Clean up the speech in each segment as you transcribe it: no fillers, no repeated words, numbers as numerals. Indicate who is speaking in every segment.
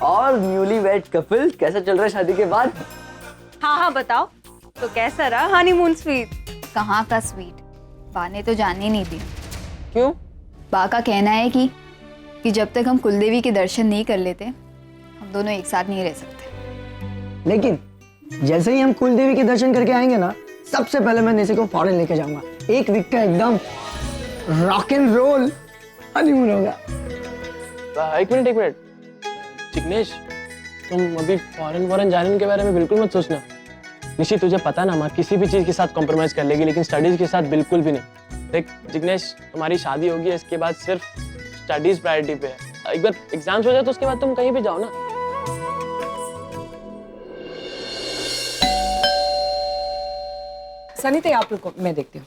Speaker 1: और newly wed couple कैसा चल रहा है शादी के बाद?
Speaker 2: हाँ बताओ, तो कैसा रहा हनीमून स्वीट?
Speaker 3: कहाँ का स्वीट, बा ने तो जाने नहीं दी।
Speaker 1: क्यों?
Speaker 3: बा का कहना है कि जब तक हम कुलदेवी के दर्शन नहीं कर लेते हम दोनों एक साथ नहीं रह सकते।
Speaker 4: लेकिन जैसे ही हम कुलदेवी के दर्शन करके आएंगे ना, सबसे पहले मैं निशी को फॉरेन लेके जाऊंगा। 1 वीक का एकदम रॉक एंड रोल हनीमून होगा।
Speaker 5: एक मिनट जिग्नेश, तुम अभी फॉरेन जाने के बारे में बिल्कुल मत सोचना। निशी, तुझे पता ना, माँ किसी भी चीज के साथ कॉम्प्रोमाइज कर लेगी, लेकिन स्टडीज के साथ बिल्कुल भी नहीं। देख जिग्नेश, तुम्हारी शादी होगी, इसके बाद सिर्फ स्टडीज प्रायोरिटी पे है। एक बार एग्जाम्स हो जाए तो उसके बाद तुम कहीं भी जाओ ना।
Speaker 6: सनी, आप लोग को मैं देखती हूँ।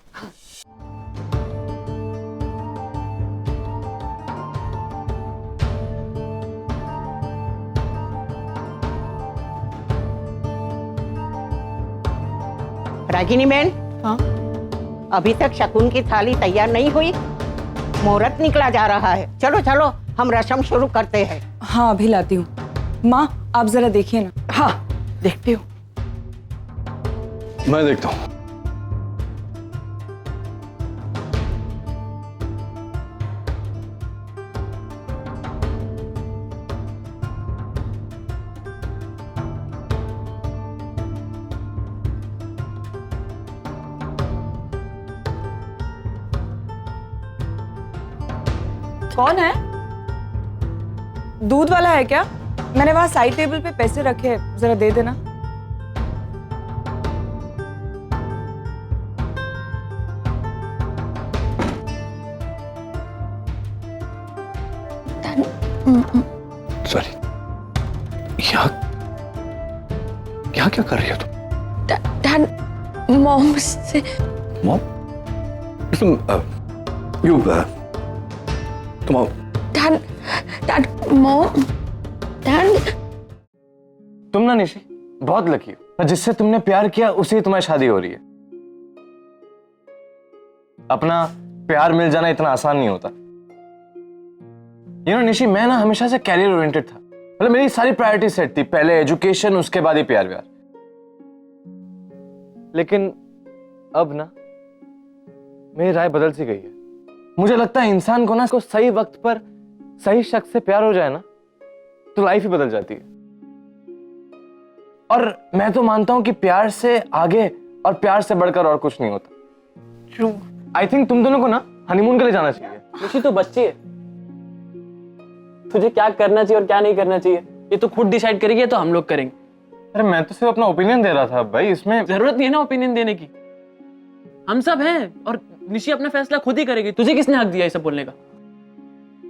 Speaker 7: रागिनी मैन,
Speaker 6: हाँ?
Speaker 7: अभी तक शकुन की थाली तैयार नहीं हुई? मुहूर्त निकला जा रहा है। चलो चलो, हम रस्म शुरू करते हैं।
Speaker 6: हाँ, अभी लाती हूँ। माँ, आप जरा देखिए ना।
Speaker 7: हाँ, देखती हूँ।
Speaker 8: मैं देखता हूँ।
Speaker 6: कौन है? दूध वाला है क्या? मैंने वहां साइड टेबल पे पैसे रखे हैं, जरा दे देना।
Speaker 8: सॉरी, यहाँ क्या कर रही हो तुम?
Speaker 3: डैड, मॉम से।
Speaker 8: मॉम? तुम आओ।
Speaker 3: Dad, mom, dad.
Speaker 9: तुम ना निशी बहुत लकी हो, जिससे तुमने प्यार किया उसी तुम्हारी शादी हो रही है। अपना प्यार मिल जाना इतना आसान नहीं होता। निशी, मैं ना हमेशा से कैरियर ओरिएंटेड था। मतलब मेरी सारी प्रायोरिटी सेट थी, पहले एजुकेशन, उसके बाद ही प्यार व्यार। लेकिन अब ना मेरी राय बदल सी गई है। मुझे लगता है इंसान को ना इसको सही वक्त पर सही शख्स से प्यार हो जाए ना तो लाइफ ही बदल जाती है। और मैं तो मानता हूं कि प्यार से आगे और प्यार से बढ़कर और कुछ नहीं होता। ट्रू। आई थिंक तुम दोनों को ना हनीमून के लिए जाना चाहिए।
Speaker 5: निशी, तो बच्ची है, तुझे क्या करना चाहिए और क्या नहीं करना चाहिए ये तो खुद डिसाइड करेगी, तो हम लोग करेंगे।
Speaker 9: अरे मैं तो सिर्फ अपना ओपिनियन दे रहा था भाई, इसमें
Speaker 5: जरूरत नहीं है ना ओपिनियन देने की। हम सब हैं और निशी अपना फैसला खुद ही करेगी। तुझे किसने हक दिया ये सब बोलने का?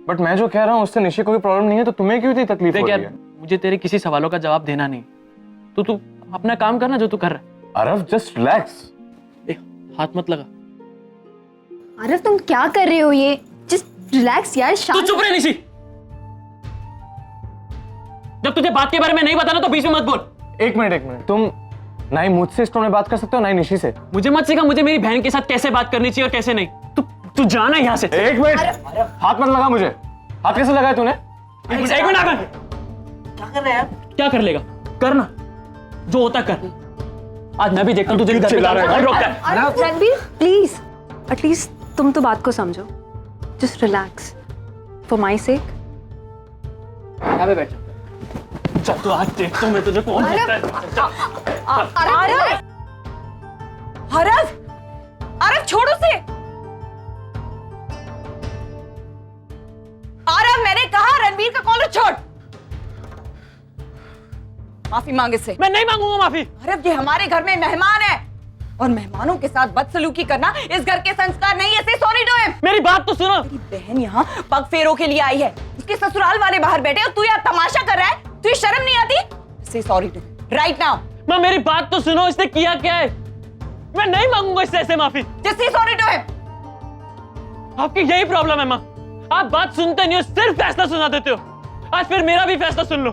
Speaker 9: बट मैं जो कह रहा हूँ उससे निशी को कोई प्रॉब्लम नहीं है, तो तुम्हें क्यों इतनी तकलीफ हो रही है?
Speaker 5: मुझे तेरे किसी सवालों का जवाब देना नहीं। तो तू अपना काम करना जो तू कर रहा है।
Speaker 9: Arab, just relax.
Speaker 5: हाथ मत लगा।
Speaker 3: अरव, तुम क्या कर रहे हो? ये जस्ट रिलैक्स यार।
Speaker 5: तू चुप रहे निशी। जब तुझे बात के बारे में नहीं बताना तो बीच में मत बोल।
Speaker 9: एक मिनट, तुम ना ही मुझसे इस टोन में बात कर सकते हो ना ही निशी से।
Speaker 5: मुझे मत सिखा मुझे मेरी बहन के साथ कैसे बात करनी चाहिए और कैसे नहीं। तू जाना यहाँ से।
Speaker 9: एक मिनट, हाथ मत लगा मुझे। हाथ कैसे लगाया तूने?
Speaker 5: एक मिनट आकर।
Speaker 7: क्या कर रहे हैं आप?
Speaker 5: क्या कर लेगा? करना जो होता कर। आज मैं भी देखता हूँ तुझे
Speaker 9: चिल्ला रहा है।
Speaker 2: रणबीर, प्लीज एटलीस्ट तुम तो बात को समझो। जस्ट रिलैक्स फॉर माई सेक।
Speaker 5: यहाँ पे बैठ जा। चल तू आज देखता हूँ मैं तुझे कौन देता है।
Speaker 6: हरफ, अरफ छोड़ो से। अरफ, मैंने कहा रणबीर का कॉलर छोड़। माफी मांगे से।
Speaker 5: मैं नहीं मांगूंगा माफी।
Speaker 6: अरफ, ये हमारे घर में मेहमान है और मेहमानों के साथ बदसलूकी करना इस घर के संस्कार नहीं है। से सॉरी टू हिम।
Speaker 5: मेरी बात तो सुनो।
Speaker 6: मेरी बहन यहाँ पग फेरों के लिए आई है, उसके ससुराल वाले बाहर बैठे और तू यहाँ तमाशा कर रहा है। तुझे शर्म नहीं आती? से सॉरी टू राइट नाउ।
Speaker 5: माँ मेरी बात तो सुनो, इसने किया क्या है? मैं नहीं मांगूंगा इससे ऐसे माफी।
Speaker 6: Just say sorry to him.
Speaker 5: आपकी यही प्रॉब्लम है माँ, आप बात सुनते नहीं हो, सिर्फ फैसला सुना देते हो। आज फिर मेरा भी फैसला सुन लो।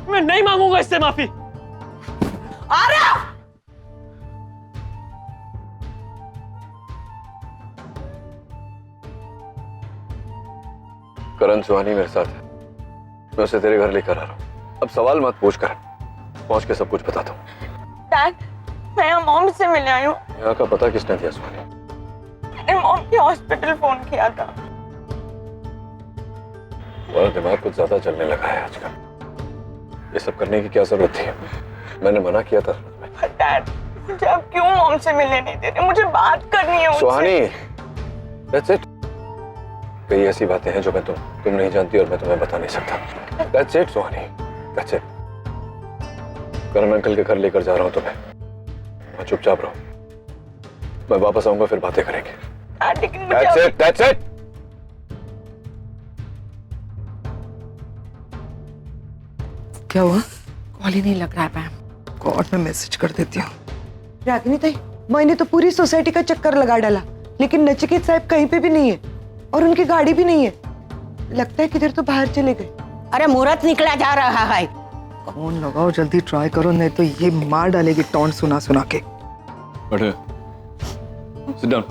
Speaker 5: मैं नहीं मांगूंगा इससे माफी।
Speaker 6: आरव!
Speaker 8: करण सुहानी मेरे साथ है, मैं उसे तेरे घर लेकर आ रहा हूँ। अब सवाल मत पूछ कर, पहुंच के सब कुछ बताता हूँ।
Speaker 6: डैड, मैं यहाँ मॉम से मिलने आई हूँ।
Speaker 8: यहाँ का पता किसने दिया सुहानी?
Speaker 6: मैंने मॉम के हॉस्पिटल फोन किया था।
Speaker 8: तुम्हारा दिमाग कुछ ज्यादा चलने लगा है आजकल। ये सब करने की क्या जरूरत थी? मैंने मना किया था।
Speaker 6: डैड, मुझे आप क्यों मॉम से मिलने नहीं दे रहे? मुझे बात करनी है उनसे।
Speaker 8: सुहानी, that's it। कई ऐसी बातें हैं जो मैं तुम नहीं जानती और मैं तुम्हें बता नहीं सकता। That's it Suhani, that's it। Karan uncle के घर लेकर जा रहा हूँ तुम्हें। मैं चुपचाप रहो, मैं वापस आऊंगा फिर बातें करेंगे।
Speaker 6: डैड, लेकिन मुझे
Speaker 8: That's it, that's it।
Speaker 10: क्या हुआ? कॉल ही नहीं लग रहा है मैम। गॉड, मैं मैसेज कर देती हूँ।
Speaker 11: रागिनी ताई, मैंने तो पूरी सोसाइटी का चक्कर लगा डाला, लेकिन नचिकेत साहब कहीं पे भी नहीं है और उनकी गाड़ी भी नहीं है। लगता है किधर तो बाहर चले गए।
Speaker 7: अरे मुहूर्त निकला जा रहा है।
Speaker 10: फोन लगाओ, जल्दी ट्राई करो, नहीं तो ये मार डालेगी टॉन्ट सुना सुना के।
Speaker 8: बैठे, sit down।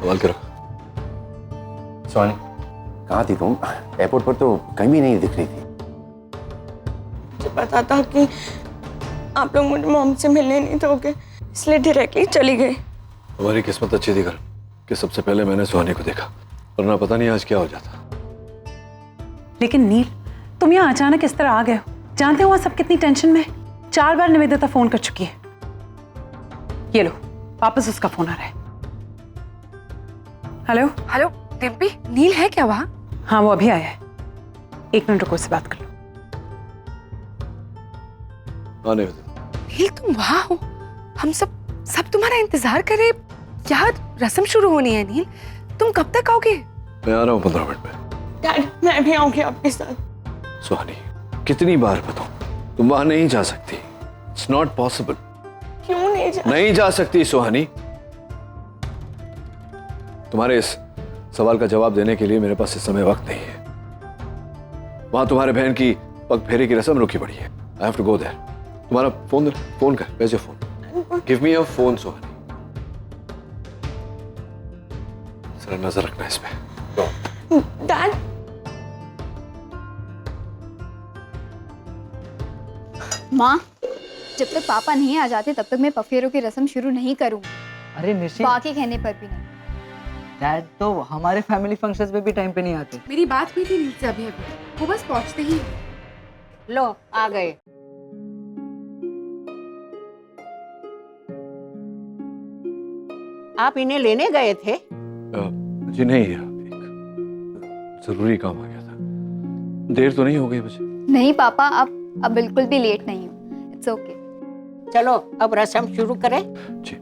Speaker 8: सवाल करो।
Speaker 9: सुहानी,
Speaker 12: कहाँ थी तुम? एयरपोर्ट पर तो कहीं भी नहीं दिख रही थी।
Speaker 6: मुझे पता था कि आप लोग मुझे मॉम से मिलने नहीं दोगे, इसलिए डायरेक्टली चली गई।
Speaker 8: हमारी किस्मत अच्छी थी कर कि सबसे पहले मैंने सुहानी को देखा, वरना पता नहीं आज क्या हो जाता।
Speaker 13: लेकिन नील, तुम यहाँ अचानक इस तरह आ गए हो। जानते हो वहाँ सब कितनी टेंशन में। 4 बार निवेदिता फोन कर चुकी है। ये लो, वापस उसका फोन आ रहा है। हेलो
Speaker 2: हेलो डिम्पी, नील है क्या वहाँ?
Speaker 13: हाँ, वो अभी आया है। 1 मिनट रुको, उससे बात कर लो।
Speaker 8: आने
Speaker 2: नील, तुम वहाँ हो? हम सब तुम्हारा इंतजार कर रहे। क्या रस्म शुरू होनी है नील? तुम कब तक आओगे?
Speaker 8: मैं आ रहा हूँ 15 मिनट में।
Speaker 6: डैड, मैं भी आऊंगी आपके साथ।
Speaker 8: सुहानी, कितनी बार बताऊं, तुम वहां नहीं जा सकती। It's not possible.
Speaker 6: क्यों
Speaker 8: नहीं जा सकती सुहानी। तुम्हारे इस सवाल का जवाब देने के लिए मेरे पास इस समय वक्त नहीं है। वहां तुम्हारे बहन की पग फेरे की रस्म रुकी पड़ी है। I have to go there. तुम्हारा फोन कर, भेज your phone. Give me your phone Suhani. जरा नजर रखना इस पे।
Speaker 6: डैड,
Speaker 3: माँ, जब तक पापा नहीं आ जाते तब तक मैं पफेरों की रस्म शुरू नहीं करूँगी।
Speaker 1: अरे निशी,
Speaker 3: बाकी कहने पर भी नहीं।
Speaker 1: डैड तो हमारे फैमिली फंक्शंस में भी टाइम पे नहीं आते।
Speaker 2: मेरी बात हुई थी नील से अभी, वो बस पहुँचते ही।
Speaker 7: लो आ गए। आप इन्हें लेने गए थे?
Speaker 8: जी नहीं, एक जरूरी काम आ गया था। देर तो नहीं हो गई मुझे?
Speaker 3: नहीं पापा, अब बिल्कुल भी लेट नहीं हूँ। It's okay.
Speaker 7: चलो अब रस्म शुरू करें।
Speaker 8: जी।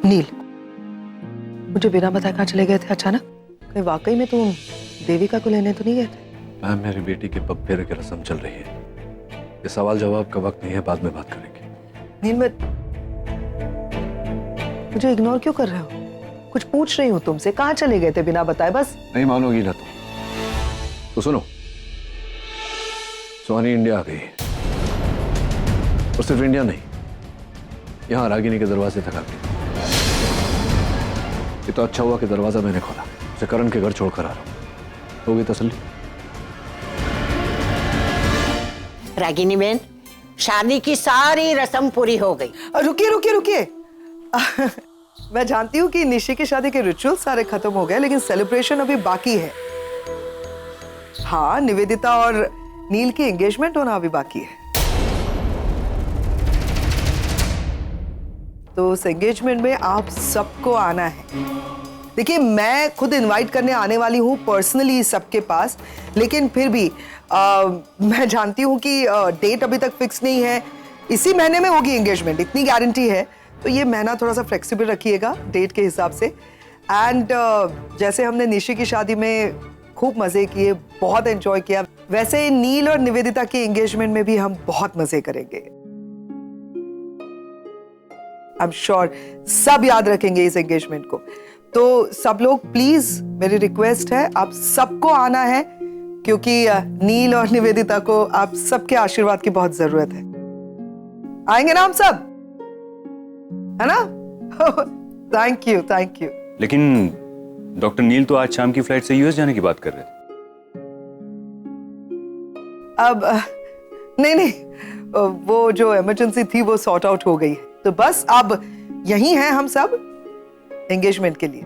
Speaker 10: नील, मुझे बिना बताए कहाँ चले गए थे अचानक? कहीं वाकई में तुम देविका को लेने तो नहीं गए थे?
Speaker 8: मैम, मेरी बेटी के पग फेरे की रस्म चल रही है। ये सवाल जवाब का वक्त नहीं है, बाद में बात करेंगे।
Speaker 10: नील, मुझे इग्नोर क्यों कर रहे हो? कुछ पूछ रही हूँ तुमसे, कहाँ चले गए थे बिना बताए? बस
Speaker 8: नहीं मानोगी ना तो सुनो, सुहानी इंडिया आ गई है। और सिर्फ इंडिया नहीं, यहाँ रागिनी के दरवाजे तक आ गई। ये तो अच्छा हुआ कि दरवाजा मैंने खोला। उसे करण के घर छोड़कर आ रहा हूँ। होगी तसल्ली?
Speaker 7: रागिनी बहन, शादी की सारी रस्म पूरी हो गई।
Speaker 10: रुकिए रुकिए रुकिए। मैं जानती हूँ कि निशी की शादी के रिचुअल सारे खत्म हो गए, लेकिन सेलिब्रेशन अभी बाकी है। हाँ, निवेदिता और नील की एंगेजमेंट होना अभी बाकी है। तो उस एंगेजमेंट में आप सबको आना है। देखिए, मैं खुद इनवाइट करने आने वाली हूँ पर्सनली सबके पास, लेकिन फिर भी मैं जानती हूँ कि डेट अभी तक फिक्स नहीं है, इसी महीने में होगी एंगेजमेंट, इतनी गारंटी है। तो ये महीना थोड़ा सा फ्लेक्सिबल रखिएगा डेट के हिसाब से। एंड जैसे हमने निशी की शादी में खूब मजे किए, बहुत एंजॉय किया, वैसे नील और निवेदिता की एंगेजमेंट में भी हम बहुत मजे करेंगे। आई एम श्योर सब याद रखेंगे इस एंगेजमेंट को। तो सब लोग प्लीज, मेरी रिक्वेस्ट है, आप सबको आना है, क्योंकि नील और निवेदिता को आप सबके आशीर्वाद की बहुत जरूरत है। आएंगे ना हम सब, है ना? Thank you, thank you.
Speaker 12: लेकिन डॉक्टर नील तो आज शाम की फ्लाइट से यूएस जाने की बात कर रहे थे।
Speaker 10: अब नहीं, वो जो इमरजेंसी थी वो सॉर्ट आउट हो गई है, तो बस अब यही हैं हम सब एंगेजमेंट के लिए।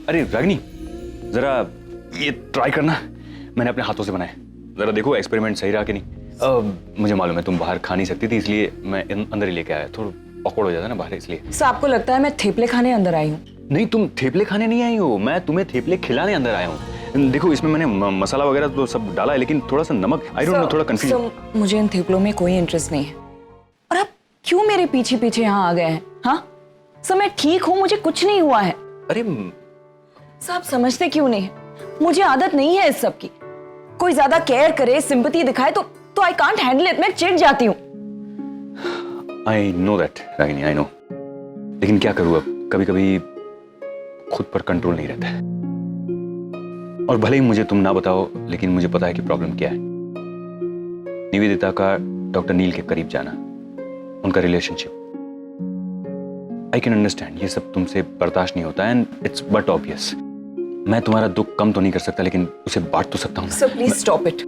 Speaker 12: अरे रागिनी, जरा ये ट्राई करना, मैंने अपने हाथों से बनाए, जरा देखो एक्सपेरिमेंट सही रहा कि नहीं। मुझे मालूम है तुम बाहर खा नहीं सकती थी, इसलिए मैं अंदर ही लेके आया, थोड़ा ऑकवर्ड हो जाता ना बाहर, इसलिए।
Speaker 6: सर आपको लगता है मैं थेपले खाने अंदर आई हूँ?
Speaker 12: नहीं, तुम थेपले खाने नहीं आई हो, मैं तुम्हें थेपले खिलाने अंदर आया हूँ। देखो इसमें मैंने मसाला वगैरह तो सब डाला है, लेकिन थोड़ा सा नमक, आई डोंट नो, थोड़ा कंफ्यूजन।
Speaker 6: मुझे इन थेपलों में कोई इंटरेस्ट नहीं है, और आप क्यों मेरे पीछे पीछे यहाँ आ गए हैं? हाँ सर, मैं ठीक हूँ, मुझे कुछ नहीं हुआ है।
Speaker 12: अरे
Speaker 6: सर आप समझते क्यों नहीं है? मुझे आदत नहीं है इस सब की। कोई ज्यादा केयर करे, सिंपैथी दिखाए तो आई कांट हैंडल इट, मैं चिढ़ जाती हूँ।
Speaker 12: I know that Ragini, I know, लेकिन क्या करूँ अब, कभी कभी खुद पर कंट्रोल नहीं रहता है। और भले ही मुझे तुम ना बताओ, लेकिन मुझे पता है कि प्रॉब्लम क्या है। निवेदिता का डॉक्टर नील के करीब जाना, उनका रिलेशनशिप, आई कैन अंडरस्टैंड, ये सब तुमसे बर्दाश्त नहीं होता, एंड इट्स बट ऑब्वियस। मैं तुम्हारा दुख कम तो नहीं कर सकता, लेकिन उसे बांट तो सकता हूँ।
Speaker 6: Sir please stop it.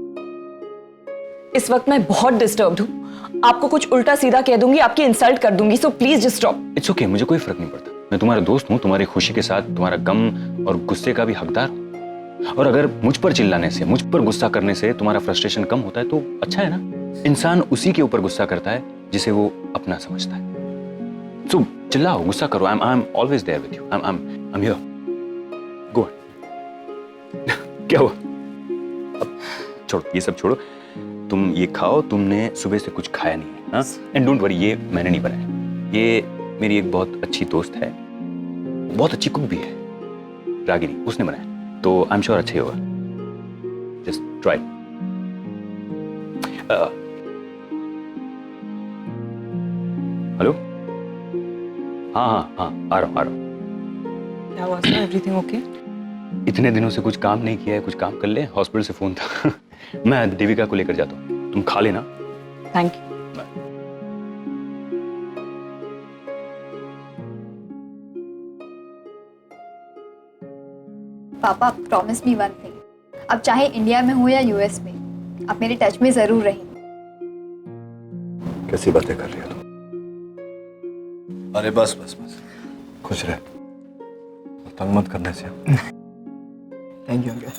Speaker 6: इस वक्त मैं बहुत डिस्टर्ब्ड हूँ, आपको कुछ उल्टा सीधा कह दूंगी, आपकी इंसल्ट कर दूंगी, so please just stop.
Speaker 12: It's okay, मुझे कोई फर्क नहीं पड़ता, मैं तुम्हारा दोस्त हूँ, तुम्हारी खुशी के साथ तुम्हारा गम और गुस्से का भी हकदार हूँ। और अगर मुझ पर चिल्लाने से, मुझ पर गुस्सा करने से तुम्हारा फ्रस्ट्रेशन कम होता है तो अच्छा है ना। इंसान उसी के ऊपर गुस्सा करता है जिसे वो अपना समझता है। सो चिल्लाओ, गुस्सा करो, I am always there with you, I am here, go. क्या हुआ? अब छोड़ो, ये सब छोड़ो, तुम ये खाओ, तुमने सुबह से कुछ खाया नहीं है, हाँ? एंड डोंट वरी, ये मैंने नहीं बनाया, ये मेरी एक बहुत अच्छी दोस्त है, बहुत अच्छी कुक भी है, रागिनी, उसने बनाया, तो आई एम श्योर अच्छा ही होगा। Just try. हेलो, हाँ हाँ हाँ, आ रहा हूँ।
Speaker 6: क्या हुआ सर, एवरीथिंग ओके?
Speaker 12: इतने दिनों से कुछ काम नहीं किया है, कुछ काम कर ले। हॉस्पिटल से फोन था। मैं देविका को लेकर जाता हूँ, तुम खा लेना।
Speaker 6: Thank you.
Speaker 3: पापा प्रॉमिस मी वन थिंग, अब चाहे इंडिया में हो या यूएस में, आप मेरे टच में जरूर रहेंगे।
Speaker 8: कैसी बातें कर रही हो तुम? अरे बस बस बस, खुश रह, तंग मत करने से।
Speaker 4: Thank you uncle.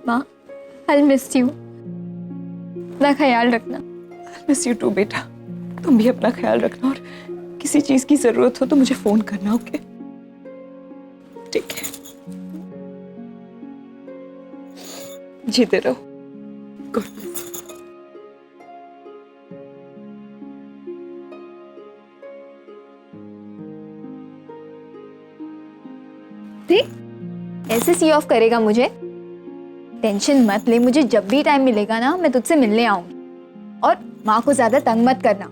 Speaker 3: माँ, आई मिस यू, अपना ख्याल रखना।
Speaker 6: मिस यू टू बेटा, तुम भी अपना ख्याल रखना, और किसी चीज की जरूरत हो तो मुझे फोन करना, ओके? ठीक है, जीते रहो। Good night.
Speaker 3: देख ऐसे सी ऑफ करेगा मुझे। टेंशन मत ले, मुझे जब भी टाइम मिलेगा ना मैं तुझसे मिलने आऊंगी। और माँ को ज्यादा तंग मत करना,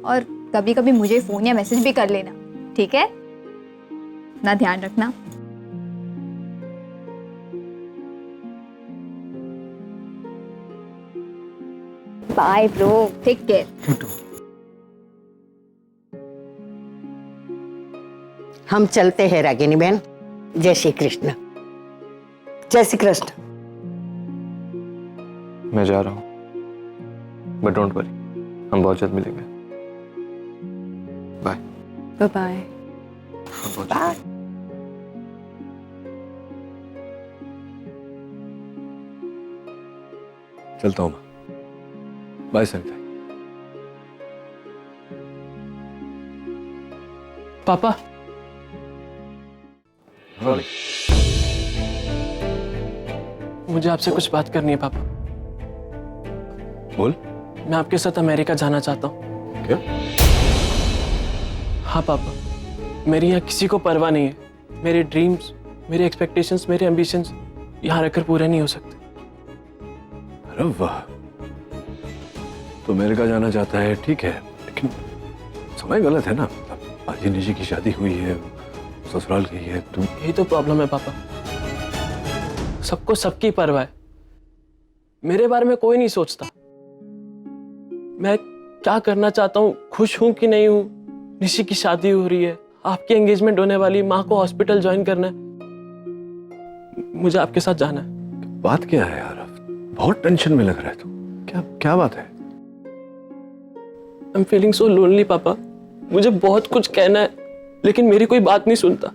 Speaker 3: और कभी कभी मुझे फोन या मैसेज भी कर लेना, ठीक है? अपना ध्यान रखना। Bye bro, take care.
Speaker 7: हम चलते हैं रागिनी बहन। जय श्री कृष्ण।
Speaker 11: जय श्री कृष्ण।
Speaker 9: मैं जा रहा हूँ, बट डोंट वरी, हम बहुत जल्द मिलेंगे। Bye
Speaker 2: bye.
Speaker 7: बाय।
Speaker 8: चलता हूँ मैं। बाय सरिता।
Speaker 5: पापा, मुझे आपसे कुछ बात करनी है पापा।
Speaker 8: बोल।
Speaker 5: मैं आपके साथ अमेरिका जाना चाहता हूँ।
Speaker 8: क्या?
Speaker 5: हाँ पापा, मेरी यहाँ किसी को परवाह नहीं है। मेरे ड्रीम्स, मेरे एक्सपेक्टेशंस, मेरे एम्बिशंस यहाँ रहकर पूरे नहीं हो सकते।
Speaker 8: अरे वाह, तो अमेरिका जाना चाहता है, ठीक है, लेकिन समय गलत है ना। आज ही निशी की शादी हुई है, ससुराल गई है, तुम।
Speaker 5: यही तो प्रॉब्लम है पापा, सबको सबकी परवाह है, मेरे बारे में कोई नहीं सोचता। मैं क्या करना चाहता हूँ, खुश हूं कि नहीं हूं, निशी की शादी हो रही है, आपकी एंगेजमेंट होने वाली, माँ को हॉस्पिटल ज्वाइन करना है, मुझे आपके साथ जाना है।
Speaker 8: बात क्या है यार, बहुत टेंशन में लग रहा है तू। क्या क्या बात है?
Speaker 5: I am feeling so lonely पापा। मुझे बहुत कुछ कहना है, लेकिन मेरी कोई बात नहीं सुनता।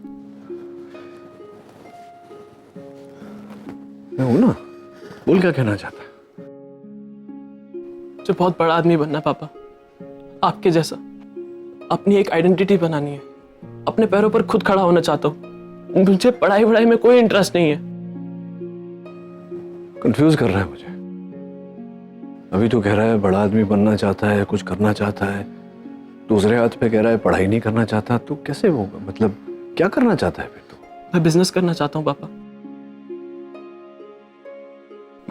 Speaker 8: मैं हूं ना, बोल क्या कहना चाहता है?
Speaker 5: मुझे बहुत बड़ा आदमी बनना है पापा, आपके जैसा। अपनी एक आइडेंटिटी बनानी है, अपने पैरों पर खुद खड़ा होना चाहता हूँ। मुझे पढ़ाई वढ़ाई में कोई इंटरेस्ट नहीं है।
Speaker 8: कंफ्यूज कर रहा है मुझे। अभी तो कह रहा है बड़ा आदमी बनना चाहता है, कुछ करना चाहता है, दूसरे हाथ पे कह रहा है पढ़ाई नहीं करना चाहता। तो कैसे होगा? मतलब क्या करना चाहता है फिर तो?
Speaker 5: मैं बिजनेस करना चाहता हूँ पापा।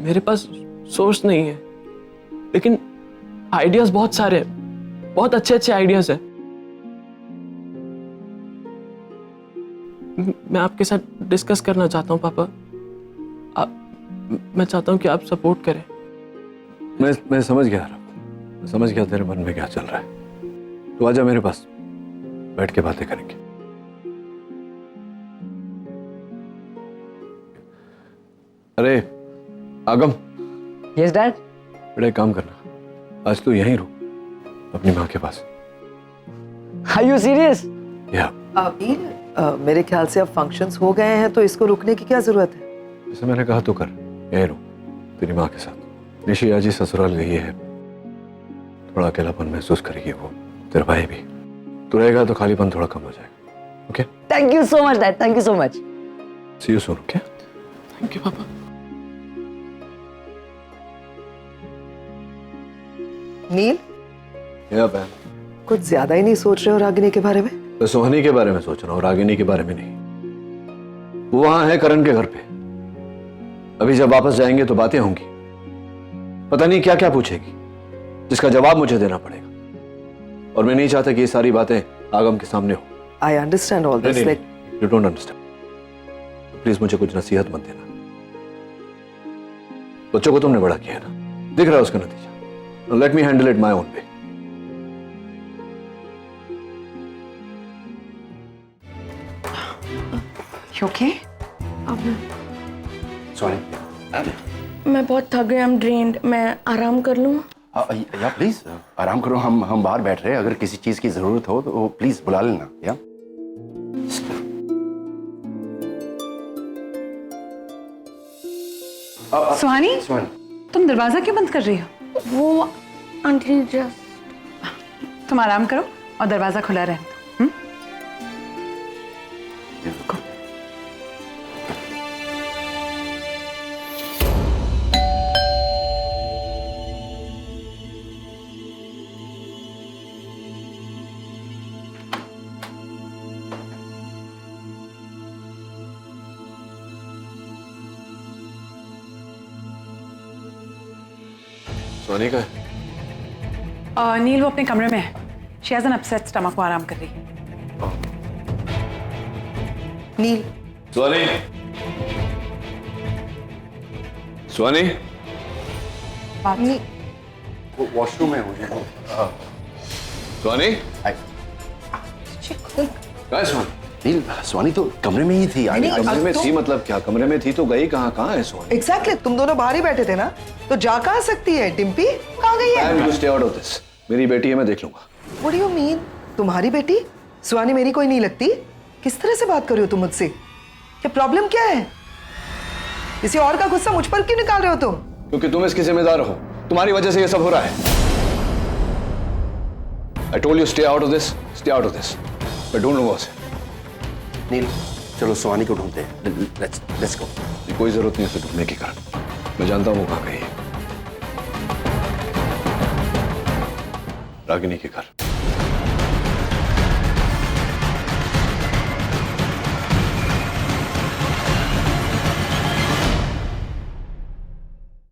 Speaker 5: मेरे पास सोर्स नहीं है, लेकिन आइडियाज बहुत सारे हैं, बहुत अच्छे अच्छे आइडियाज हैं। मैं आपके साथ डिस्कस करना चाहता हूँ पापा। मैं चाहता हूँ कि आप सपोर्ट करें।
Speaker 8: मैं समझ गया, मैं समझ गया तेरे मन में क्या चल रहा है। तो आजा मेरे पास, बैठ के बातें करेंगे। अरे आगम।
Speaker 1: Yes dad.
Speaker 8: बेटा एक काम करना, आज तू यहीं रुक, अपनी माँ के पास।
Speaker 1: Are you serious?
Speaker 8: या
Speaker 10: मेरे ख्याल से अब फंक्शंस हो गए हैं, तो इसको रुकने की क्या जरूरत है?
Speaker 8: जैसे मैंने कहा तो कर, यहीं रुक तेरी माँ के साथ। निशी आज ही ससुराल गई है, थोड़ा अकेलापन महसूस करेगी वो, तेरा भाई भी। तू रहेगा तो खालीपन थोड़ा कम हो जाएगा। Okay?
Speaker 1: Thank you so much dad, thank you so much.
Speaker 8: See you soon. Okay?
Speaker 5: Thank you पापा।
Speaker 10: नील,
Speaker 8: या बहन,
Speaker 10: कुछ ज्यादा ही नहीं सोच रहे हो रागिनी के बारे में?
Speaker 8: मैं सोहनी के बारे में सोच रहा हूँ, रागिनी के बारे में नहीं। वो वहां है करण के घर पे। अभी जब वापस जाएंगे तो बातें होंगी, पता नहीं क्या क्या पूछेगी, जिसका जवाब मुझे देना पड़ेगा। और मैं नहीं चाहता कि ये सारी बातें आगम के सामने हो।
Speaker 10: I understand all this, like
Speaker 8: you don't understand. Please मुझे कुछ नसीहत मत देना। बच्चों को तुमने बड़ा किया है ना, दिख रहा है उसका नतीजा। Let me handle it my own way.
Speaker 13: Okay?
Speaker 6: Sorry, मैं बहुत थक गया, आई एम ड्रेन्ड। मैं आराम कर लूं?
Speaker 14: या प्लीज आराम करो, हम बाहर बैठ रहे हैं। अगर किसी चीज की जरूरत हो तो प्लीज बुला लेना। या
Speaker 13: सुहानी, तुम दरवाजा क्यों बंद कर रही हो?
Speaker 6: वो आंटी जस्ट।
Speaker 13: तुम आराम करो और दरवाजा खुला रहने दो।
Speaker 8: सोनी का है?
Speaker 13: नील वो अपने कमरे में है। She has an upset stomach, वो आराम कर रही है।
Speaker 10: नील।
Speaker 8: सोनी, सोनी,
Speaker 14: वो वॉशरूम में मुझे।
Speaker 8: सोनी, क्या सोनी?
Speaker 14: नील, सोनी तो कमरे में ही थी।
Speaker 8: कमरे में थी मतलब क्या? कमरे में थी तो गई कहाँ? कहाँ है सोनी?
Speaker 10: एग्जैक्टली, तुम दोनों बाहर ही बैठे थे ना, तो जा कहाँ सकती है? डिम्पी कहाँ गई है?
Speaker 8: I will stay out of this. मेरी बेटी है, मैं देख लूंगा।
Speaker 10: What do you mean? तुम्हारी बेटी? सुहानी मेरी कोई नहीं लगती? किस तरह से बात कर रहे हो तुम मुझसे? क्या प्रॉब्लम क्या है? किसी और का गुस्सा मुझ पर क्यों निकाल रहे हो तुम?
Speaker 8: क्योंकि तुम इसकी जिम्मेदार हो, तुम्हारी वजह से ये सब हो रहा है। I told you stay out of this, stay out of this. But don't know what's it.
Speaker 14: नील, चलो सुहानी को ढूंढते हैं। Let's go.
Speaker 8: कोई जरूरत नहीं उसे ढूंढने की करण, मैं जानता हूँ वो कहाँ गई है। रागिनी के घर।